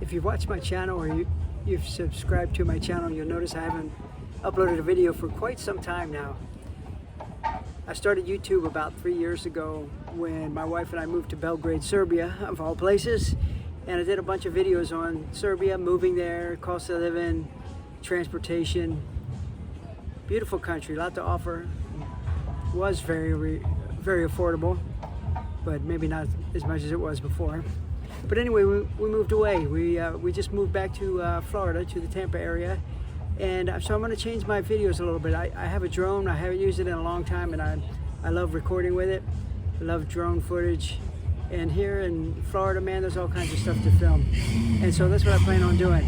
If you've watched my channel or you've subscribed to my channel, you'll notice I haven't uploaded a video for quite some time now. I started YouTube about 3 years ago when my wife and I moved to Belgrade, Serbia, of all places. And I did a bunch of videos on Serbia, moving there, cost of living, transportation. Beautiful country, a lot to offer. Was very affordable, but maybe not as much as it was before. But anyway, we moved away. We just moved back to Florida, to the Tampa area. And so I'm going to change my videos a little bit. I have a drone. I haven't used it in a long time, and I love recording with it. I love drone footage. And here in Florida, man, there's all kinds of stuff to film. And so that's what I plan on doing.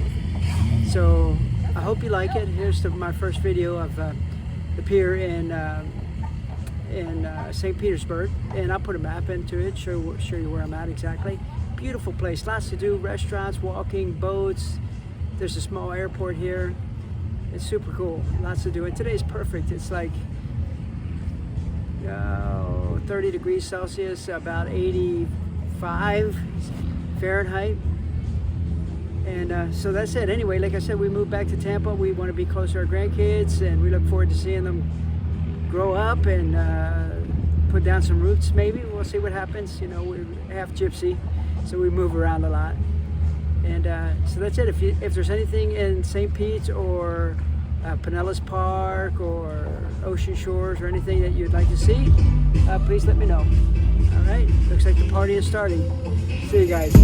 So I hope you like it. Here's my first video of the pier in St. Petersburg. And I'll put a map into it, show you where I'm at exactly. Beautiful place, lots to do, restaurants, walking, boats. There's a small airport here. It's super cool, lots to do. And today's perfect. It's like 30 degrees Celsius, about 85 Fahrenheit. And so that's it. Anyway, like I said, we moved back to Tampa. We want to be close to our grandkids, and we look forward to seeing them grow up and put down some roots maybe. We'll see what happens. You know, we're half gypsy, so we move around a lot. And so that's it. If there's anything in St. Pete's or Pinellas Park or Ocean Shores or anything that you'd like to see, please let me know. All right, looks like the party is starting. See you guys.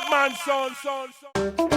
Bad man, son.